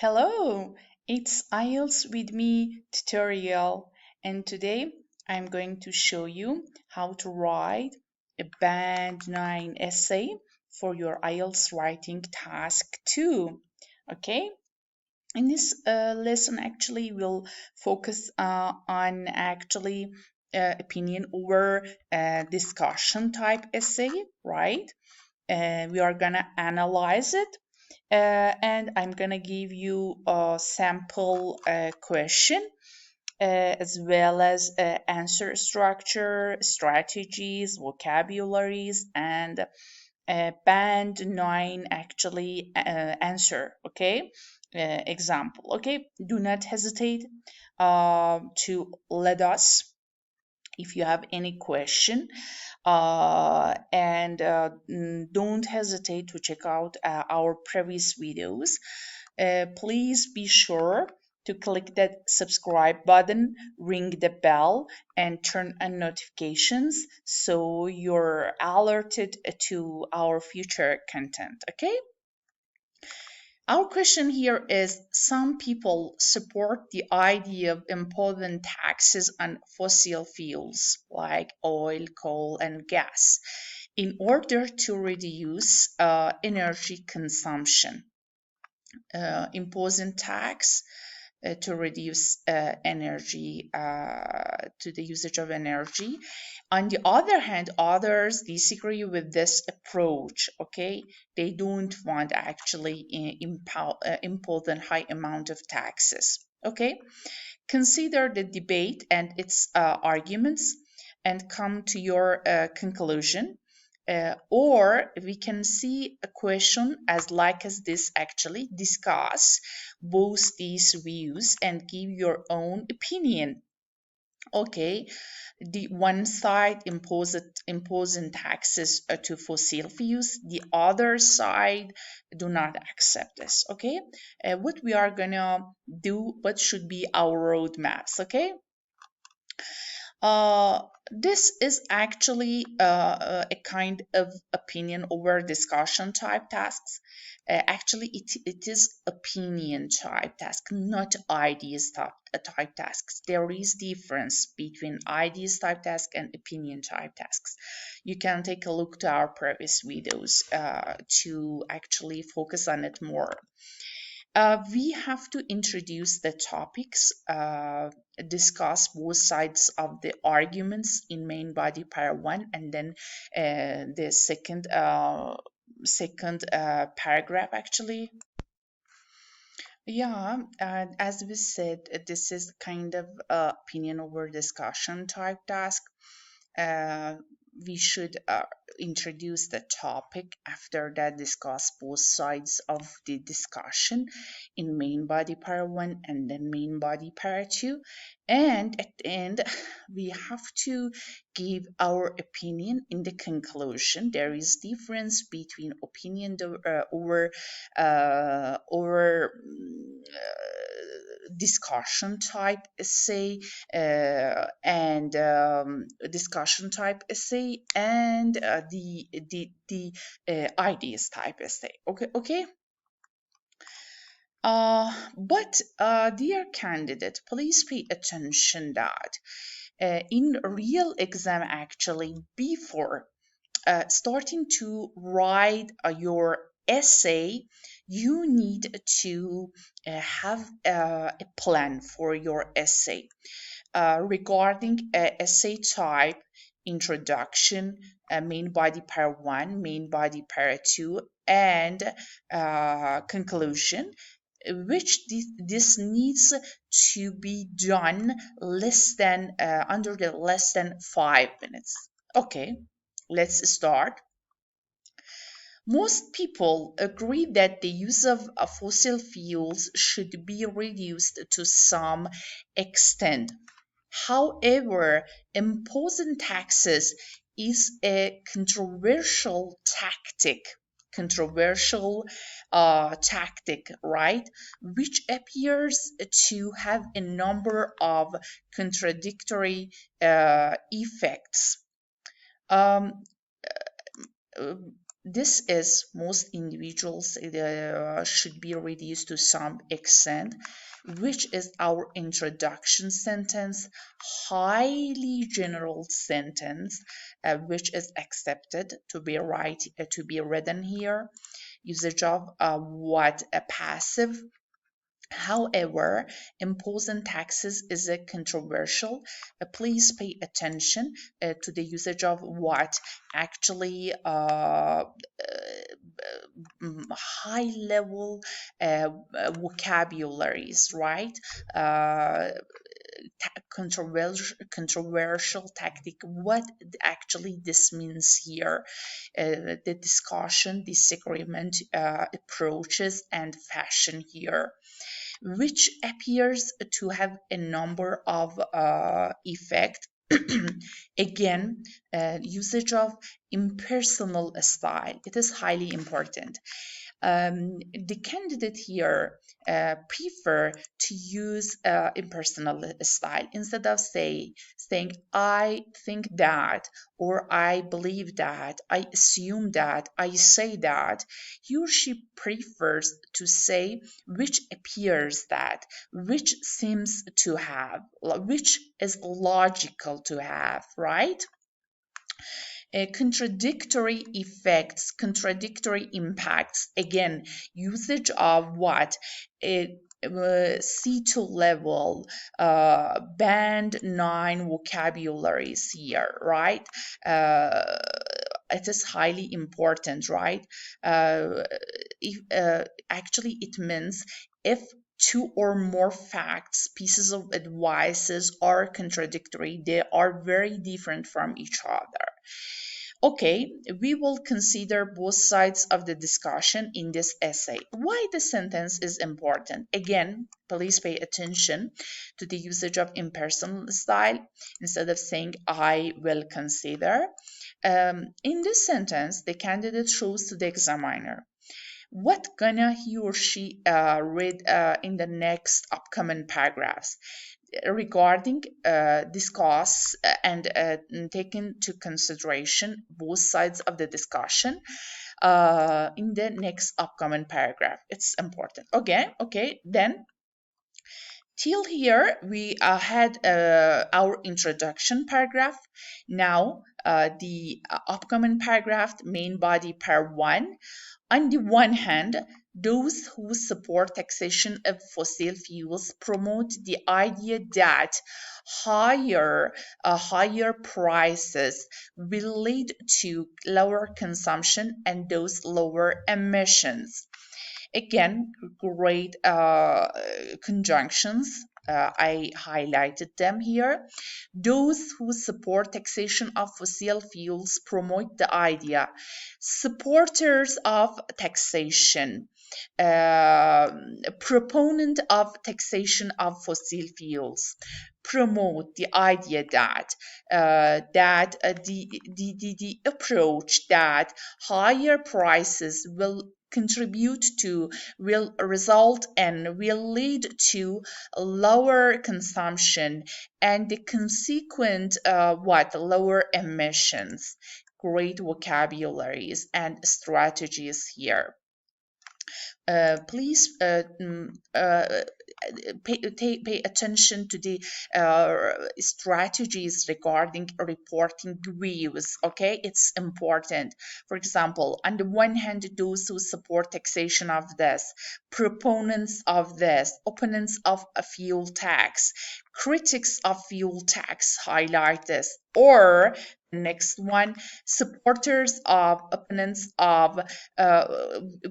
Hello, it's IELTS with me tutorial, and today I'm going to show you how to write a Band 9 essay for your IELTS Writing Task 2. Okay, in this lesson, actually, we'll focus on opinion over discussion type essay, right? We are gonna analyze it and I'm gonna give you a sample question as well as answer structure, strategies, vocabularies, and band 9 answer. Okay, example. Okay, do not hesitate to let us if you have any question and don't hesitate to check out our previous videos. Please be sure to click that subscribe button, ring the bell, and turn on notifications so you're alerted to our future content. Okay? Our question here is, some people support the idea of imposing taxes on fossil fuels like oil, coal, and gas in order to reduce energy consumption. Imposing tax to reduce energy, to the usage of energy. On the other hand, others disagree with this approach. Okay, they don't want actually impose a high amount of taxes. Okay, consider the debate and its arguments and come to your conclusion. Or we can see a question as this, actually discuss both these views and give your own opinion. Okay, the one side imposing taxes to fossil fuels, the other side do not accept this. Okay, what we are gonna do, what should be our roadmaps? Okay, this is actually a kind of opinion over discussion type tasks. Actually, it is opinion type task, not ideas type tasks. There is difference between ideas type task and opinion type tasks. You can take a look to our previous videos to actually focus on it more. We have to introduce the topics, discuss both sides of the arguments in main body para 1, and then the second paragraph, actually. Yeah, and as we said, this is kind of opinion over discussion type task. We should introduce the topic, after that discuss both sides of the discussion in main body para 1 and then main body para 2, and at the end we have to give our opinion in the conclusion. There is difference between opinion over discussion type essay and discussion type essay and the ideas type essay. Okay. But dear candidate, please pay attention that in real exam, actually, before starting to write your essay, you need to have a plan for your essay regarding essay type, introduction, main body para 1, main body para 2, and conclusion, which this needs to be done under the less than 5 minutes. Okay, let's start. Most people agree that the use of fossil fuels should be reduced to some extent. However, imposing taxes is a controversial tactic, right? Which appears to have a number of contradictory effects. this is most individuals should be reduced to some extent, which is our introduction sentence, highly general sentence, which is accepted to be to be written here. Usage of what a passive. However, imposing taxes is a controversial. Please pay attention to the usage of what actually high level vocabularies, right? Controversial tactic, what actually this means here, the discussion, disagreement, approaches, and fashion here, which appears to have a number of effects. Again, usage of impersonal style, it is highly important. The candidate here prefer to use impersonal style instead of saying I think that, or I believe that, I assume that, I say that. He or she prefers to say which appears that, which seems to have, which is logical to have, right? Contradictory effects, contradictory impacts. Again, usage of what? C2 level, band 9 vocabularies here, right? It is highly important, right? Actually, it means if two or more facts, pieces of advices are contradictory, they are very different from each other. Okay, we will consider both sides of the discussion in this essay. Why the sentence is important? Again, please pay attention to the usage of impersonal style instead of saying I will consider. In this sentence, the candidate shows to the examiner what gonna he or she read in the next upcoming paragraphs regarding discuss and take into consideration both sides of the discussion in the next upcoming paragraph. It's important. Okay, then till here we had our introduction paragraph. Now the upcoming paragraph, main body part 1. On the one hand, those who support taxation of fossil fuels promote the idea that higher prices will lead to lower consumption and those lower emissions. Again, great conjunctions. I highlighted them here. Those who support taxation of fossil fuels promote the idea. Supporters of taxation, proponent of taxation of fossil fuels, promote the idea that the approach that higher prices will result and will lead to lower consumption and the consequent lower emissions. Great vocabularies and strategies here. Please pay attention to the strategies regarding reporting views. Okay, it's important. For example, on the one hand, those who support taxation of this, proponents of this, opponents of a fuel tax, critics of fuel tax highlight this, or next one, supporters of, opponents of.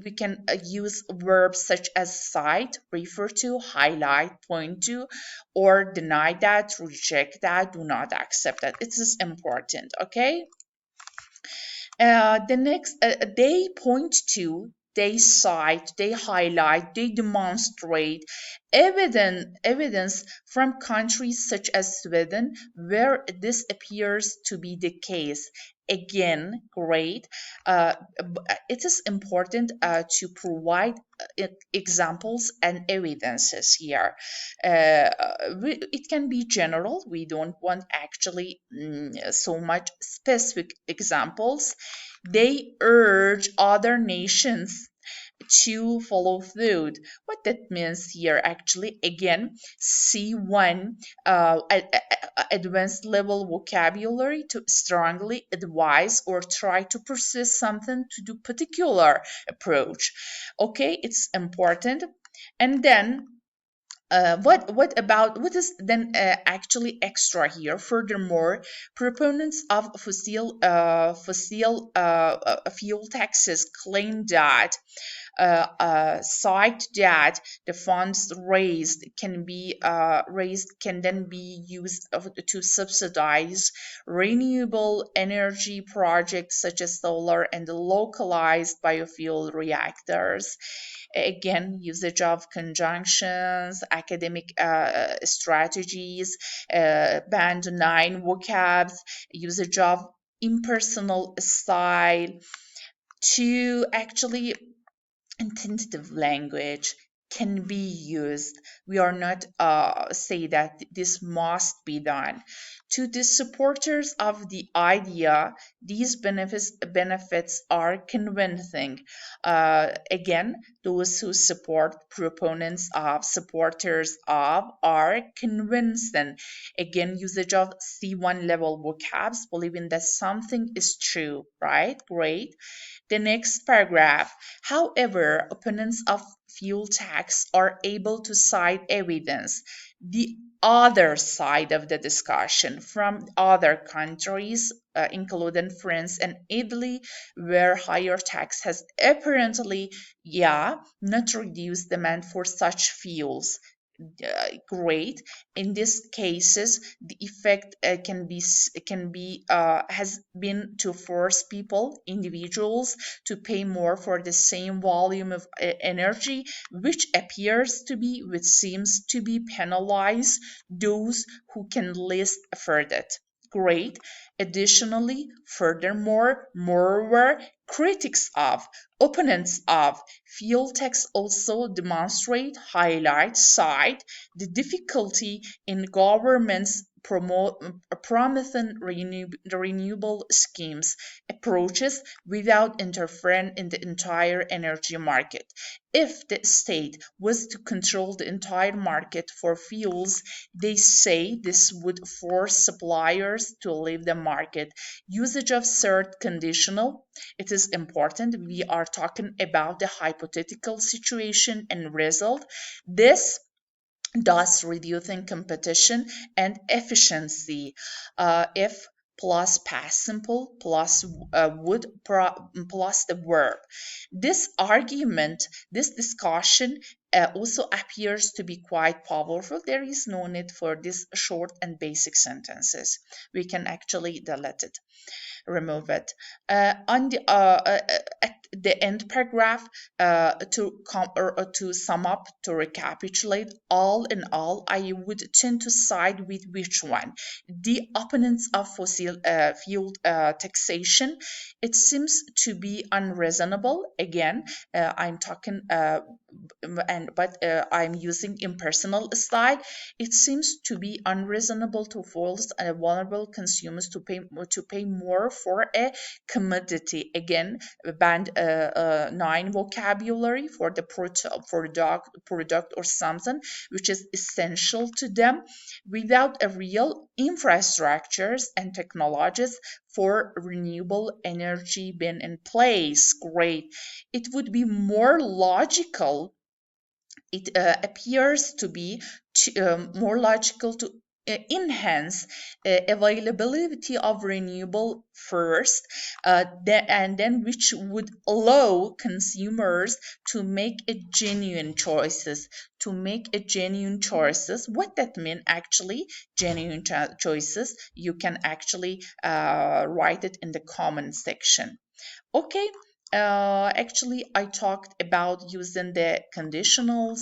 We can use verbs such as cite, refer to, highlight, point to, or deny that, reject that, do not accept that. It is important. Okay. The next, they point to, they cite, they highlight, they demonstrate evidence from countries such as Sweden where this appears to be the case. Again, great. It is important to provide examples and evidences here. It can be general. We don't want actually so much specific examples. They urge other nations to follow suit. What that means here, actually, again, C1 advanced level vocabulary to strongly advise or try to pursue something to do particular approach. Okay, it's important. And then what is then actually extra here? Furthermore, proponents of fossil fuel taxes claim that cite that the funds raised can then be used to subsidize renewable energy projects such as solar and localized biofuel reactors. Again, usage of conjunctions, academic strategies, band 9 vocabs, usage of impersonal style to actually tentative language can be used. We are not say that this must be done. To the supporters of the idea, these benefits are convincing. Again, those who support proponents of supporters of are convincing. Again, usage of C1 level vocabs, believing that something is true, right? Great. The next paragraph. However, opponents of fuel tax are able to cite evidence, the other side of the discussion from other countries, including France and Italy, where higher tax has apparently, not reduced demand for such fuels. Great. In these cases, the effect has been to force individuals, to pay more for the same volume of energy, which seems to be penalize those who can least afford it. Great. Additionally, furthermore, moreover, critics of, opponents of fuel tax also cite the difficulty in governments promising renewable schemes approaches without interfering in the entire energy market. If the state was to control the entire market for fuels, they say this would force suppliers to leave the market. Usage of third conditional. It is important. We are talking about the hypothetical situation and result. This thus reducing competition and efficiency. If plus past simple plus would plus the verb. This argument, this discussion also appears to be quite powerful. There is no need for these short and basic sentences. We can actually delete it, remove it. At the end paragraph, to sum up, to recapitulate, all in all, I would tend to side with which one? The opponents of fossil fuel taxation. It seems to be unreasonable. Again, I'm talking I'm using impersonal style. It seems to be unreasonable to force vulnerable consumers to pay more for a commodity. Again, band 9 vocabulary for the product or something which is essential to them without a real infrastructures and technologies for renewable energy being in place. Great. It would be more logical, it appears to be more logical to enhance availability of renewable first, and then which would allow consumers to make a genuine choices. What that mean actually? Genuine choices. You can actually write it in the comment section. Okay. Actually, I talked about using the conditionals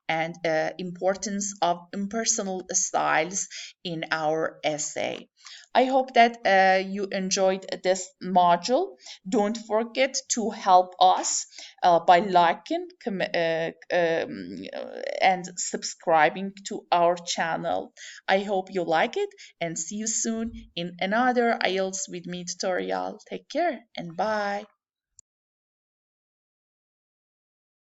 and importance of impersonal styles in our essay. I hope that you enjoyed this module. Don't forget to help us by liking and subscribing to our channel. I hope you like it and see you soon in another IELTS with me tutorial. Take care and bye.